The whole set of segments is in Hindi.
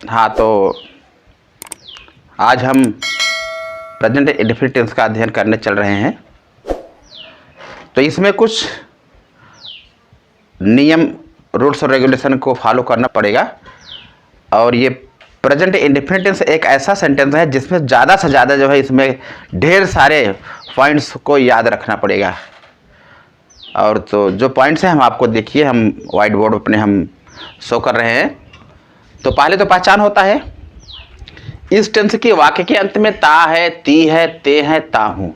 हाँ, तो आज हम प्रेजेंट इंडेफिनिट टेंस का अध्ययन करने चल रहे हैं। तो इसमें कुछ नियम, रूल्स और रेगुलेशन को फॉलो करना पड़ेगा। और ये प्रेजेंट इंडेफिनिट टेंस एक ऐसा सेंटेंस है जिसमें ज़्यादा से ज़्यादा जो है इसमें ढेर सारे पॉइंट्स को याद रखना पड़ेगा। और तो जो पॉइंट्स हैं हम आपको देखिए, हम वाइट बोर्ड अपने हम शो कर रहे हैं। तो पहले तो पहचान होता है, इस टेंस के वाक्य के अंत में ता है, ती है, ते है, ता हूं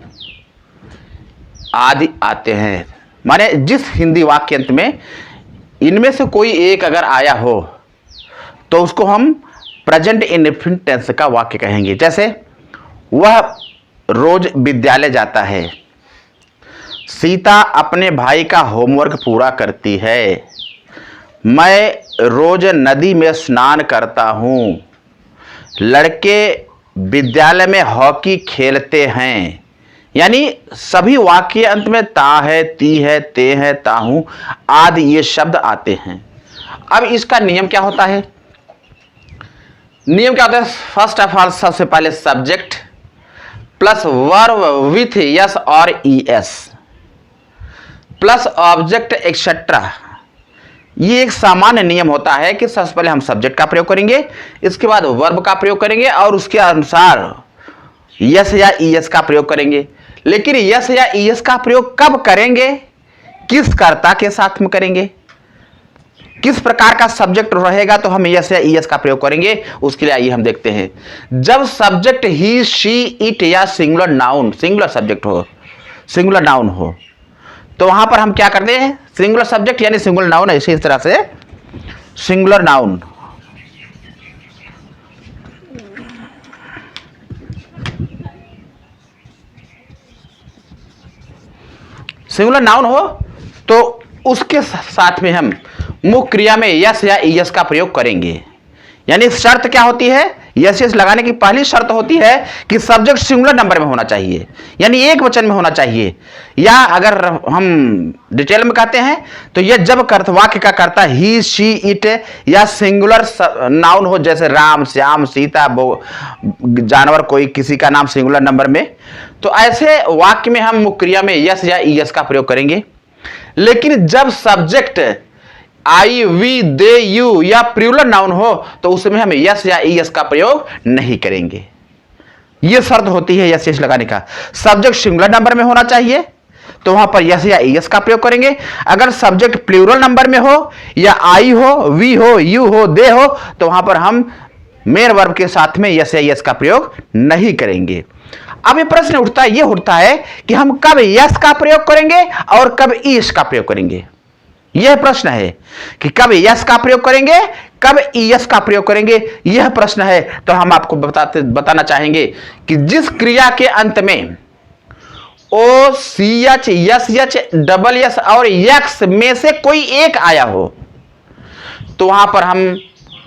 आदि आते हैं। माने जिस हिंदी वाक्य के अंत में इनमें से कोई एक अगर आया हो तो उसको हम प्रेजेंट इंडेफिनिट टेंस का वाक्य कहेंगे। जैसे वह रोज विद्यालय जाता है, सीता अपने भाई का होमवर्क पूरा करती है, मैं रोज नदी में स्नान करता हूँ, लड़के विद्यालय में हॉकी खेलते हैं। यानी सभी वाक्य अंत में ता है, ती है, ते है, ता हूं आदि ये शब्द आते हैं। अब इसका नियम क्या होता है? नियम क्या होता है? फर्स्ट ऑफ ऑल सबसे पहले subject plus verb with yes और ईएस प्लस ऑब्जेक्ट एक्सेट्रा। ये एक सामान्य नियम होता है कि सबसे पहले हम सब्जेक्ट का प्रयोग करेंगे, इसके बाद वर्ब का प्रयोग करेंगे और उसके अनुसार यस या ईएस का प्रयोग करेंगे। लेकिन यस या ईएस का प्रयोग कब करेंगे, किस कर्ता के साथ में करेंगे, किस प्रकार का सब्जेक्ट रहेगा तो हम यस या ईएस का प्रयोग करेंगे। उसके लिए आइए हम देखते हैं। जब सब्जेक्ट ही, शी, इट या सिंगुलर नाउन, सिंगुलर सब्जेक्ट हो, सिंगुलर नाउन हो, तो वहां पर हम क्या करते हैं? सिंगुलर सब्जेक्ट यानी सिंगुलर नाउन, ऐसे इस तरह से सिंगुलर नाउन, सिंगुलर नाउन हो तो उसके साथ में हम मुख्य क्रिया में यस या ईएस का प्रयोग करेंगे। यानी शर्त क्या होती है? यस यस लगाने की पहली शर्त होती है कि सब्जेक्ट सिंगुलर नंबर में होना चाहिए, यानी एक वचन में होना चाहिए। या अगर हम डिटेल में कहते हैं तो यह जब वाक्य का कर्ता ही, शी, इट या सिंगुलर नाउन हो, जैसे राम, श्याम, सीता, जानवर, कोई किसी का नाम सिंगुलर नंबर में, तो ऐसे वाक्य में हम मुख्य क्रिया में यस या ईएस का प्रयोग करेंगे। लेकिन जब subject I, we, they, you या प्लूरल नाउन हो तो उसमें हम यस या ईएस का प्रयोग नहीं करेंगे। यह शर्त होती है यस यस लगाने का। सब्जेक्ट सिंगुलर नंबर में होना चाहिए तो वहां पर यस या ईएस का प्रयोग करेंगे। अगर सब्जेक्ट प्लूरल नंबर में हो या आई हो, वी हो, यू हो, दे हो, तो वहां पर हम मेन वर्ब के साथ में यस या ईएस का प्रयोग नहीं करेंगे। अब ये प्रश्न उठता है कि हम कब यस का प्रयोग करेंगे और कब ईएस का प्रयोग करेंगे। यह प्रश्न है कि कब यस का प्रयोग करेंगे, कब ईएस का प्रयोग करेंगे, यह प्रश्न है। तो हम आपको बताना चाहेंगे कि जिस क्रिया के अंत में O, C H, S H, double S और एक्स में से कोई एक आया हो तो वहां पर हम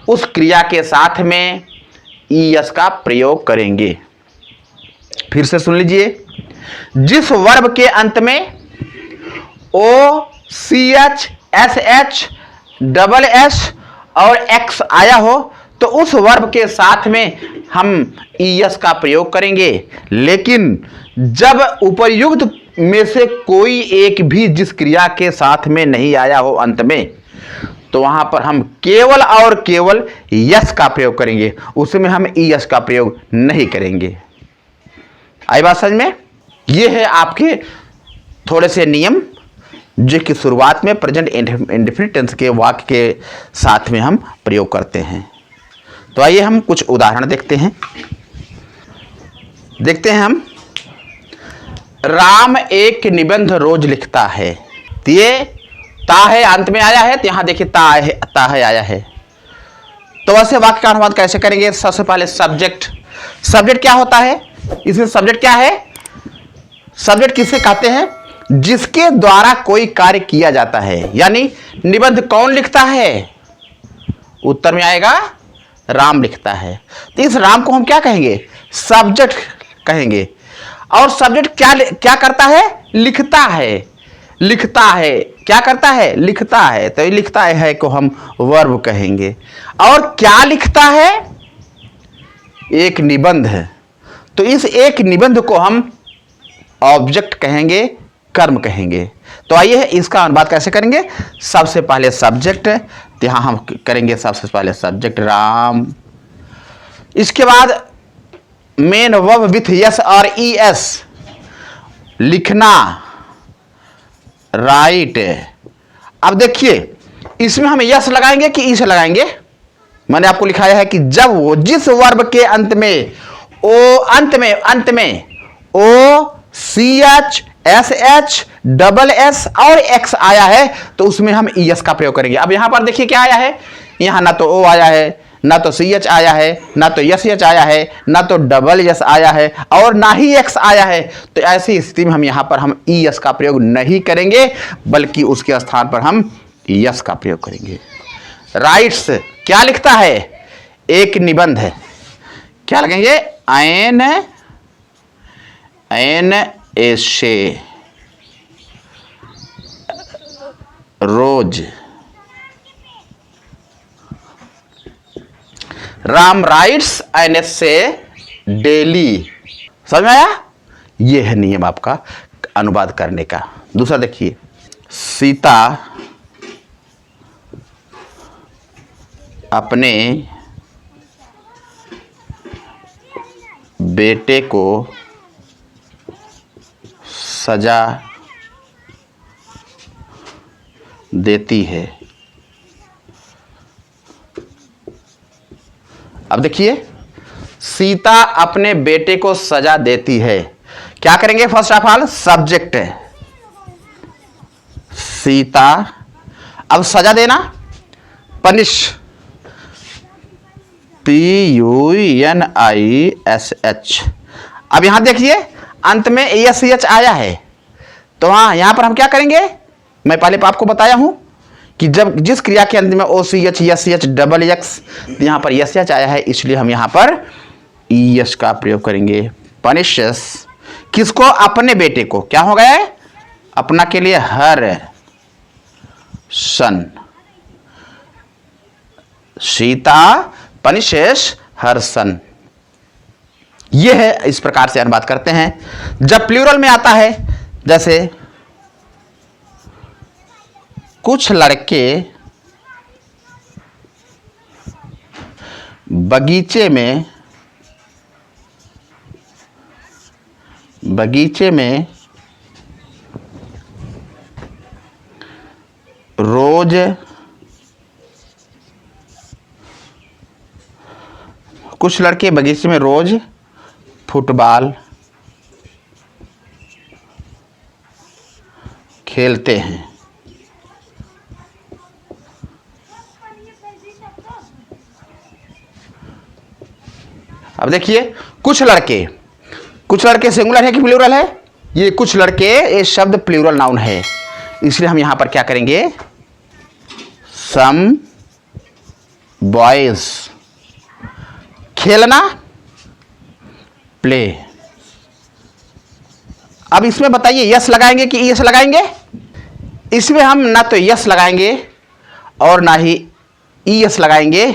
उस क्रिया के साथ में ईएस का प्रयोग करेंगे। फिर से सुन लीजिए, जिस वर्ब के अंत में O, C H, S H, double S और एक्स आया हो तो उस वर्ब के साथ में हम ईएस का प्रयोग करेंगे। लेकिन जब उपर्युक्त में से कोई एक भी जिस क्रिया के साथ में नहीं आया हो अंत में, तो वहां पर हम केवल और केवल यस का प्रयोग करेंगे, उसमें हम ईएस का प्रयोग नहीं करेंगे। आई बात समझ में? ये है आपके थोड़े से नियम जो कि शुरुआत में प्रेजेंट इंडेफिनिट टेंस के वाक्य के साथ में हम प्रयोग करते हैं। तो आइए हम कुछ उदाहरण देखते हैं। हम राम एक निबंध रोज लिखता है। तो ये ता है अंत में आया है, तो यहां देखिए ता है आया है। तो वैसे वाक्य का अनुवाद कैसे करेंगे? सबसे पहले सब्जेक्ट क्या होता है? इसमें सब्जेक्ट क्या है? सब्जेक्ट किसे कहते हैं? जिसके द्वारा कोई कार्य किया जाता है। यानी निबंध कौन लिखता है? उत्तर में आएगा राम लिखता है। तो इस राम को हम क्या कहेंगे? सब्जेक्ट कहेंगे। और सब्जेक्ट क्या करता है? लिखता है। क्या करता है, लिखता है। तो ये लिखता है को हम वर्ब कहेंगे। और क्या लिखता है, एक निबंध है। तो इस एक निबंध को हम ऑब्जेक्ट कहेंगे, कर्म कहेंगे। तो आइए इसका अनुवाद कैसे करेंगे। सबसे पहले सब्जेक्ट, यहां हम करेंगे सबसे पहले सब्जेक्ट राम। इसके बाद मेन वर्ब विथ यस और ईएस, लिखना, राइट। अब देखिए इसमें हम यस लगाएंगे कि ई से लगाएंगे। मैंने आपको लिखाया है कि जब वो जिस वर्ब के अंत में ओ अंत में O C H S H double S और एक्स आया है तो उसमें हम ईएस का प्रयोग करेंगे। अब यहां पर देखिए क्या आया है, यहां ना तो ओ आया है, ना तो सी एच आया है, ना तो यस एच आया है, ना तो डबल एस आया है और ना ही एक्स आया है। तो ऐसी स्थिति में हम यहां पर हम ईएस का प्रयोग नहीं करेंगे, बल्कि उसके स्थान पर हम यस का प्रयोग करेंगे। राइट्स क्या लिखता है, एक निबंध है। क्या लगेंगे, एन एशे, रोज। राम राइट्स एन एशे डेली। समझ में आया। यह है नियम आपका अनुवाद करने का। दूसरा देखिए, सीता अपने बेटे को सजा देती है। अब देखिए, सीता अपने बेटे को सजा देती है। क्या करेंगे, फर्स्ट ऑफ ऑल सब्जेक्ट है सीता। अब सजा देना, पनिश, PUNISH। अब यहां देखिए अंत में ESH आया है, तो हाँ यहां पर हम क्या करेंगे, मैं पहले आपको बताया हूं कि जब जिस क्रिया के अंत में OCH SH डबल एक्स, यहां पर SH आया है, इसलिए हम यहां पर ES का प्रयोग करेंगे। पनिशेस किसको, अपने बेटे को। क्या हो गया है, अपना के लिए हर सन। सीता पनिशेस हर सन। यह है, इस प्रकार से अनुवाद करते हैं। जब प्लूरल में आता है, जैसे कुछ लड़के बगीचे में रोज कुछ लड़के बगीचे में रोज फुटबॉल खेलते हैं। अब देखिए कुछ लड़के सिंगुलर है कि प्लूरल है, ये कुछ लड़के, ये शब्द प्लूरल नाउन है, इसलिए हम यहां पर क्या करेंगे, सम बॉयज, खेलना, प्ले। अब इसमें बताइए यस लगाएंगे कि यस लगाएंगे। इसमें हम ना तो यस लगाएंगे और ना ही ईएस लगाएंगे,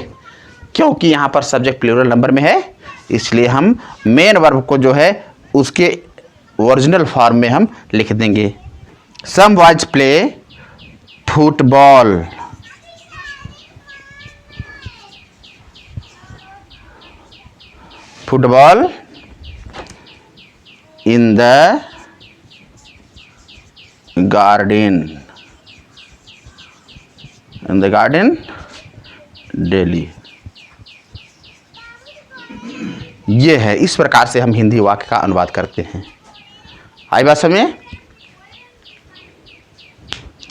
क्योंकि यहां पर सब्जेक्ट प्लूरल नंबर में है, इसलिए हम मेन वर्ब को जो है उसके ओरिजिनल फॉर्म में हम लिख देंगे। Some boys play football, football in the garden daily. ये है, इस प्रकार से हम हिंदी वाक्य का अनुवाद करते हैं। आई बात समझ में।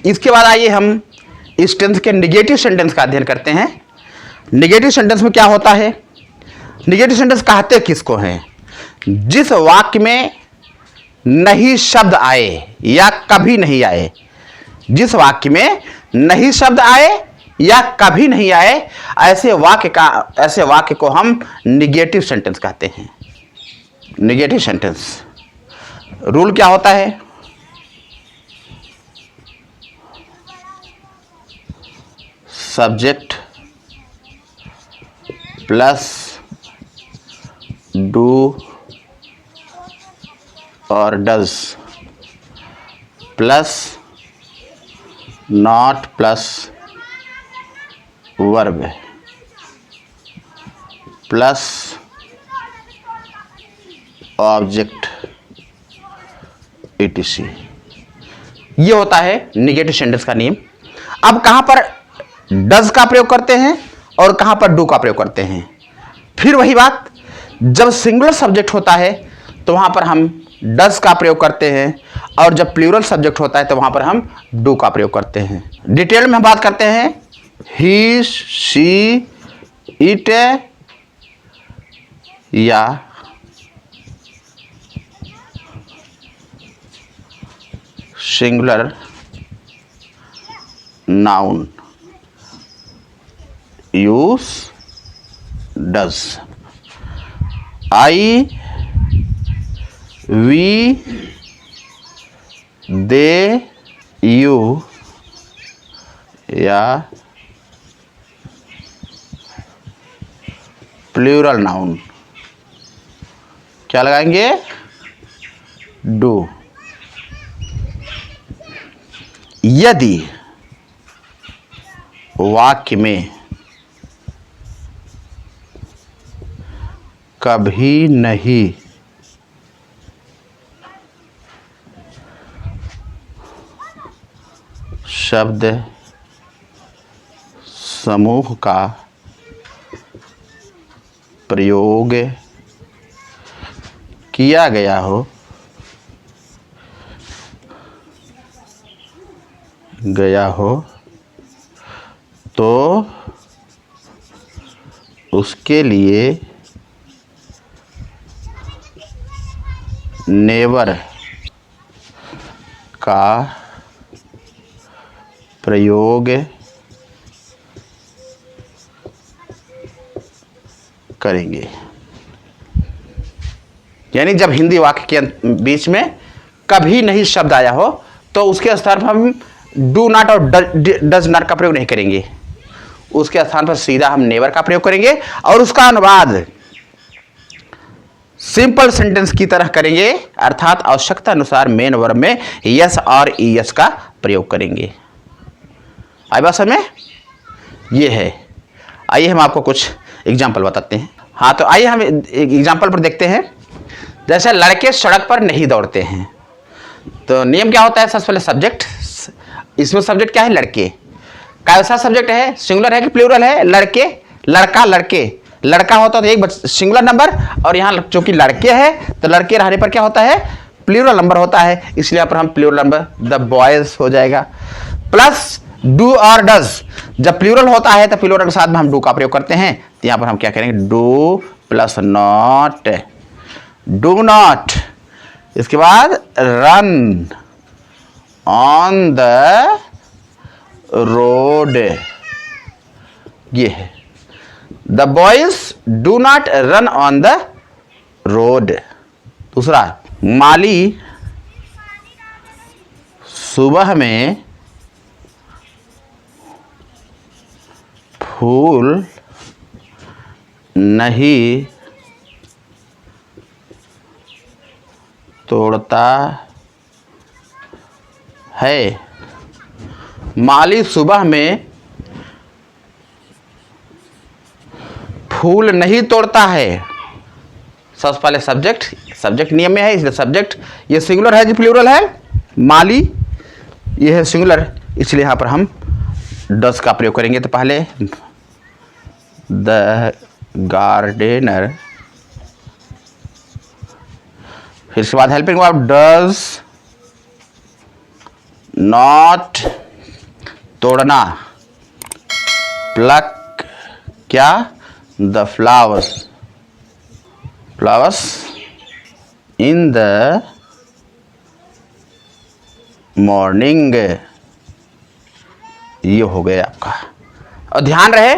इसके बाद आइए हम इस टेंस के निगेटिव सेंटेंस का अध्ययन करते हैं। निगेटिव सेंटेंस में क्या होता है, निगेटिव सेंटेंस कहते किसको हैं, जिस वाक्य में नहीं शब्द आए या कभी नहीं आए, जिस वाक्य में नहीं शब्द आए या कभी नहीं आए, ऐसे वाक्य को हम निगेटिव सेंटेंस कहते हैं। निगेटिव सेंटेंस रूल क्या होता है, सब्जेक्ट प्लस डू और does plus not plus verb plus object etc। ये होता है निगेटिव सेंटेंस का नियम। अब कहां पर डज का प्रयोग करते हैं और कहां पर डू का प्रयोग करते हैं? फिर वही बात, जब सिंगुलर सब्जेक्ट होता है तो वहां पर हम डज का प्रयोग करते हैं, और जब प्लूरल सब्जेक्ट होता है तो वहां पर हम डू का प्रयोग करते हैं। डिटेल में हम बात करते हैं। ही, शी, इट या singular noun use does. I, we, they, you या प्लूरल नाउन क्या लगाएंगे? डू। यदि वाक्य में कभी नहीं शब्द समूह का प्रयोग किया गया हो तो उसके लिए नेवर का प्रयोग करेंगे। यानी जब हिंदी वाक्य के बीच में कभी नहीं शब्द आया हो तो उसके स्थान पर हम डू नॉट और डज नॉट का प्रयोग नहीं करेंगे, उसके स्थान पर सीधा हम नेवर का प्रयोग करेंगे और उसका अनुवाद सिंपल सेंटेंस की तरह करेंगे, अर्थात आवश्यकता अनुसार मेन वर्ब में यस और ईएस का प्रयोग करेंगे। आई बात समझ में? ये है। आइए हम आपको कुछ एग्जाम्पल बताते हैं। हाँ, तो आइए हम एक एग्जाम्पल पर देखते हैं। जैसे लड़के सड़क पर नहीं दौड़ते हैं, तो नियम क्या होता है? सबसे पहले सब्जेक्ट, इसमें सब्जेक्ट क्या है? लड़के। कैसा सब्जेक्ट है? सिंगुलर है कि प्लूरल है? लड़के, लड़का, लड़के। लड़का होता तो एक सिंगुलर नंबर, और यहाँ चूंकि लड़के हैं तो लड़के रहने पर क्या होता है? प्लूरल नंबर होता है, इसलिए यहाँ पर हम प्लूरल नंबर द बॉयज हो जाएगा। प्लस डू और डज, जब प्लूरल होता है तो प्लूरल के साथ में हम डू का प्रयोग करते हैं, तो यहाँ पर हम क्या करेंगे? Do plus not, do not. इसके बाद रन ऑन द रोड, ये है the boys do not run on the road. दूसरा, माली सुबह में फूल नहीं तोड़ता है। माली सुबह में फूल नहीं तोड़ता है। सबसे पहले सब्जेक्ट नियम में है, इसलिए सब्जेक्ट ये सिंगुलर है कि प्लूरल है? माली ये है सिंगुलर, इसलिए यहाँ पर हम डज का प्रयोग करेंगे। तो पहले द गार्डनर, फिर इसके बाद हेल्पिंग वर्ब डज नॉट तोड़ना, प्लक क्या? The flowers in the morning. ये हो गया आपका। और ध्यान रहे,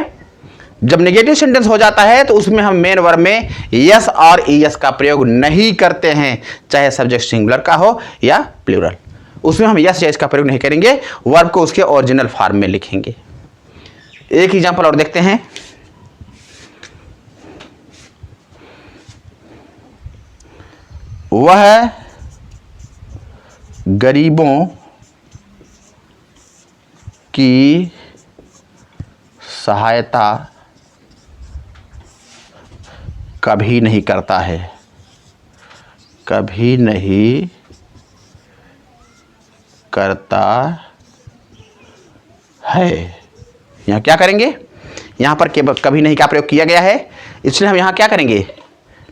जब नेगेटिव सेंटेंस हो जाता है तो उसमें हम मेन वर्ब में यस और ईएस का प्रयोग नहीं करते हैं, चाहे सब्जेक्ट सिंगुलर का हो या प्लूरल। उसमें हम यस या एस का प्रयोग नहीं करेंगे, वर्ब को उसके ओरिजिनल फॉर्म में लिखेंगे। एक एग्जांपल और देखते हैं। वह गरीबों की सहायता कभी नहीं करता है, कभी नहीं करता है। यहाँ क्या करेंगे, यहाँ पर कभी नहीं का प्रयोग किया गया है, इसलिए हम यहाँ क्या करेंगे,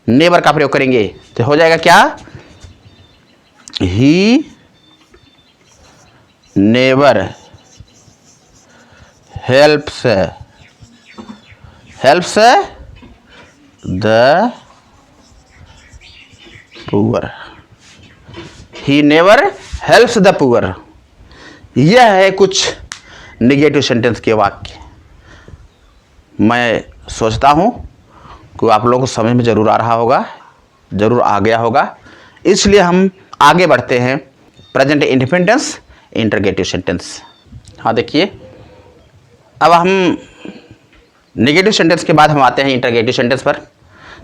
नेवर का प्रयोग करेंगे। तो हो जाएगा क्या, he never helps the poor, he never helps the poor. यह है कुछ निगेटिव सेंटेंस के वाक्य। मैं सोचता हूँ कि आप लोगों को समझ में जरूर आ रहा होगा, जरूर आ गया होगा। इसलिए हम आगे बढ़ते हैं। Present independence interrogative sentence. हाँ देखिए, अब हम नेगेटिव सेंटेंस के बाद हम आते हैं इंटरगेटिव सेंटेंस पर।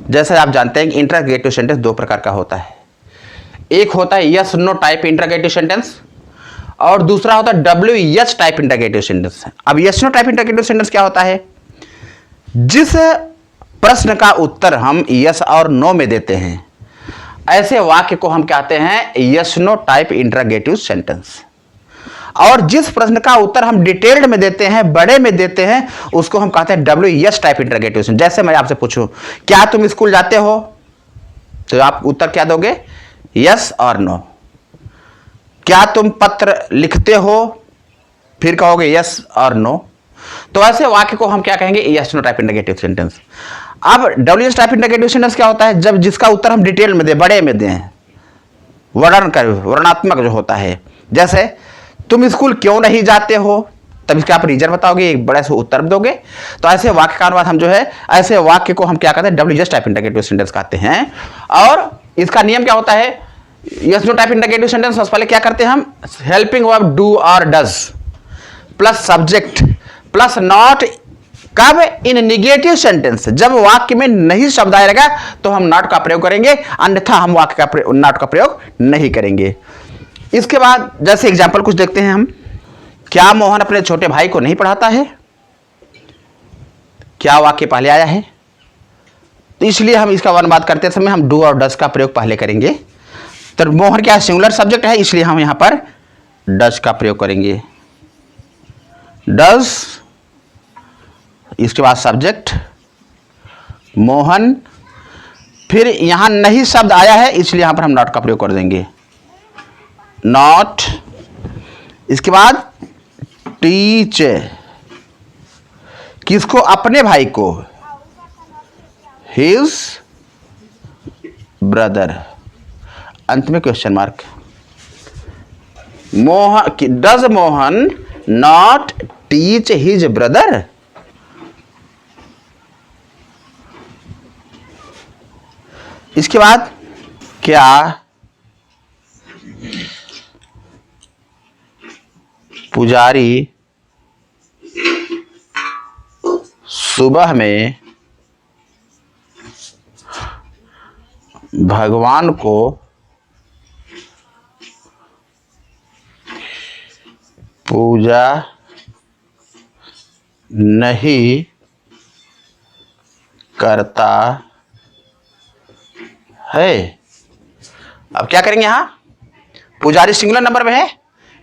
जैसे आप जानते हैं कि इंटरगेटिव सेंटेंस दो प्रकार का होता है। एक होता है yes no type interrogative sentence और दूसरा होता है WS टाइप इंटरगेटिव सेंटेंस। अब yes no type interrogative sentence क्या होता है, जिस प्रश्न का उत्तर हम यस और नो में देते हैं, ऐसे वाक्य को हम कहते हैं yes no type interrogative sentence. और जिस प्रश्न का उत्तर हम डिटेल्ड में देते हैं, बड़े में देते हैं, उसको हम कहते हैं WS टाइप इंटरगेटिव सेंटेंस। जैसे मैं आपसे पूछूं क्या तुम स्कूल जाते हो, तो आप उत्तर क्या दोगे, यस और नो। क्या तुम पत्र लिखते हो, फिर कहोगे यस और नो। तो ऐसे वाक्य को हम क्या कहेंगे, yes no type interrogative sentence. अब WS टाइप इंटरगेटिव सेंटेंस क्या होता है, जब जिसका उत्तर हम डिटेल में दें, बड़े में दें, वर्णात्मक जो होता है। जैसे तुम स्कूल क्यों नहीं जाते हो, तब इसका आप रीजन बताओगे, एक बड़े से उत्तर दोगे। तो ऐसे वाक्य का अनुवाद हम जो है, ऐसे वाक्य को हम क्या कहते हैं, WS टाइप इंटरगेटिव सेंटेंस कहते हैं। और इसका नियम क्या होता है, yes no type interrogative sentence पहले क्या करते हैं हम, हेल्पिंग वर्ब डू और does plus subject plus not. कब, इन निगेटिव सेंटेंस, जब वाक्य में नहीं शब्द आएगा तो हम नॉट का प्रयोग करेंगे, अन्यथा हम वाक्य का नॉट का प्रयोग नहीं करेंगे। इसके बाद जैसे एग्जांपल कुछ देखते हैं हम। क्या मोहन अपने छोटे भाई को नहीं पढ़ाता है, क्या वाक्य पहले आया है, तो इसलिए हम इसका अनुवाद करते समय हम डू और डज का प्रयोग पहले करेंगे। तो मोहन क्या सिंगुलर सब्जेक्ट है, इसलिए हम यहां पर डज का प्रयोग करेंगे, डज। इसके बाद सब्जेक्ट मोहन, फिर यहां नहीं शब्द आया है, इसलिए यहां पर हम नॉट का प्रयोग कर देंगे, नॉट। इसके बाद टीच, किसको, अपने भाई को, हिज ब्रदर। अंत में question mark. Mohan, does Mohan not teach his brother. इसके बाद क्या पुजारी सुबह में भगवान को पूजा नहीं करता है। अब क्या करेंगे, यहां पुजारी सिंगुलर नंबर में है,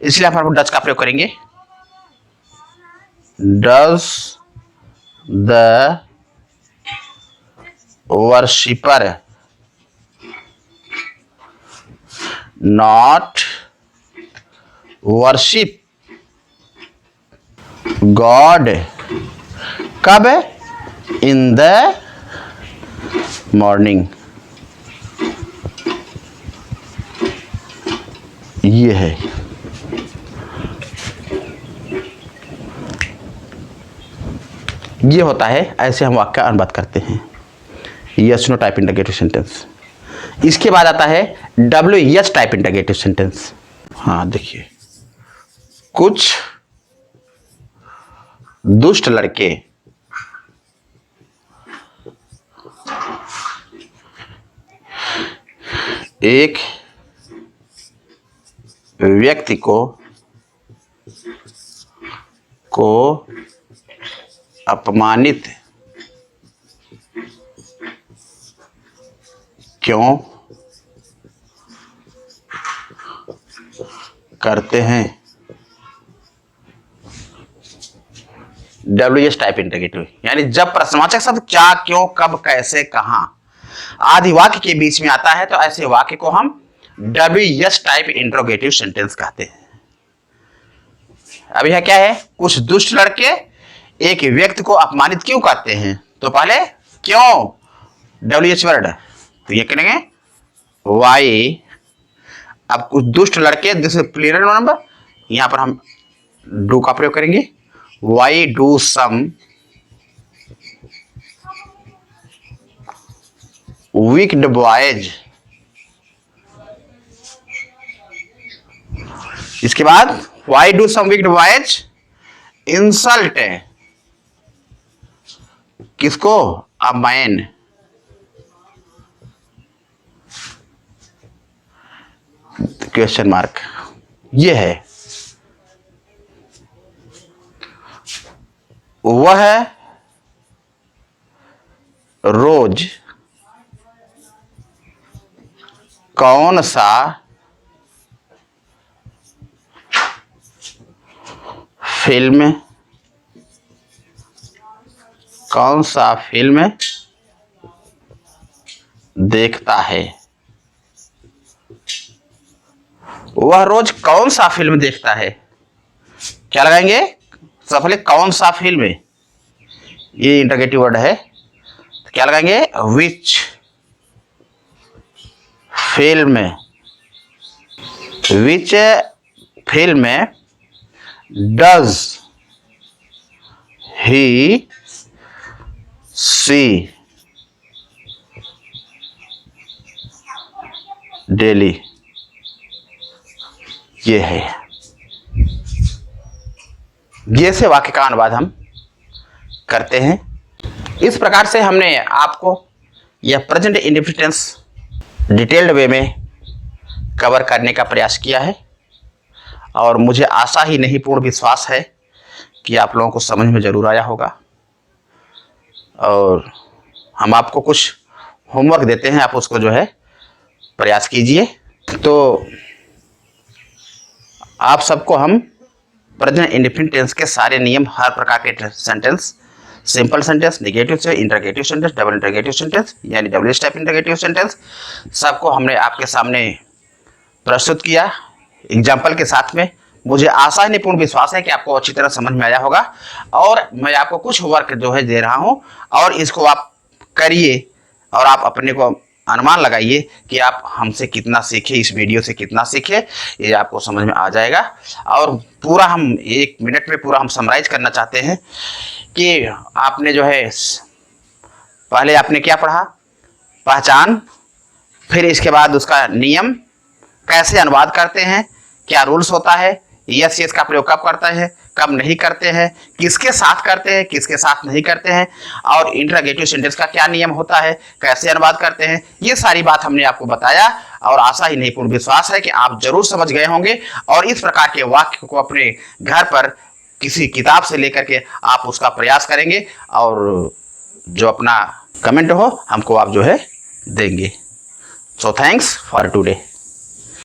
इसलिए हम डज का प्रयोग करेंगे, does the worshipper not worship God. कब, इन द मॉर्निंग। ये है, ये होता है, ऐसे हम वाक्य का अनुवाद करते हैं, yes no type interrogative sentence. इसके बाद आता है WS टाइप इंटरगेटिव सेंटेंस। हाँ देखिए, कुछ दुष्ट लड़के एक व्यक्ति को अपमानित क्यों करते हैं। WH टाइप इंटरगेटिव, यानी जब प्रश्नवाचक शब्द क्या, क्यों, कब, कैसे, कहां आदि वाक्य के बीच में आता है तो ऐसे वाक्य को हम WH टाइप इंटरोगेटिव सेंटेंस कहते हैं। अब यह क्या है, कुछ दुष्ट लड़के एक व्यक्ति को अपमानित क्यों करते हैं, तो पहले क्यों WH वर्ड, तो ये करेंगे वाई। अब कुछ दुष्ट लड़के, दिस इज प्लूरल नंबर, यहां पर हम डू का प्रयोग करेंगे। Why do some wicked boys, इसके बाद why do some wicked boys insult किसको, a man, क्वेश्चन मार्क। ये है वह रोज कौन सा फिल्म देखता है, वह रोज कौन सा फिल्म देखता है। क्या लगाएंगे, सबसे पहले कौन सा फिल्म, ये इंटरगेटिव वर्ड है, तो क्या लगाएंगे, which film does he see daily. ये है, ये से वाक्य का अनुवाद हम करते हैं। इस प्रकार से हमने आपको यह present indefinite tense detailed way में कवर करने का प्रयास किया है और मुझे आशा ही नहीं पूर्ण विश्वास है कि आप लोगों को समझ में जरूर आया होगा। और हम आपको कुछ होमवर्क देते हैं, आप उसको जो है प्रयास कीजिए। तो आप सबको हम प्रेजेंट इंडेफिनिट टेंस के सारे नियम, हर प्रकार के सेंटेंस, सिंपल सेंटेंस, नेगेटिव से interrogative sentence, double interrogative sentence यानी WH टाइप इंटरगेटिव सेंटेंस, सबको हमने आपके सामने प्रस्तुत किया एग्जाम्पल के साथ में। मुझे आशा है, पूर्ण विश्वास है कि आपको अच्छी तरह समझ में आया होगा। और मैं आपको कुछ वर्क जो है दे रहा हूं और इसको आप करिए और आप अपने को अनुमान लगाइए कि आप हमसे कितना सीखे, इस वीडियो से कितना सीखे, ये आपको समझ में आ जाएगा। और पूरा हम 1 मिनट में पूरा हम समराइज करना चाहते हैं कि आपने जो है पहले आपने क्या पढ़ा, पहचान, फिर इसके बाद उसका नियम, कैसे अनुवाद करते हैं, क्या रूल्स होता है, यस यस का प्रयोग कब करते हैं, कब नहीं करते हैं, किसके साथ करते हैं, किसके साथ नहीं करते हैं, और इंटरगेटिव सेंटेंस का क्या नियम होता है, कैसे अनुवाद करते हैं, ये सारी बात हमने आपको बताया। और आशा ही नहीं पूर्ण विश्वास है कि आप जरूर समझ गए होंगे और इस प्रकार के वाक्य को अपने घर पर किसी किताब से लेकर के आप उसका प्रयास करेंगे और जो अपना कमेंट हो हमको आप जो है देंगे। So thanks for today.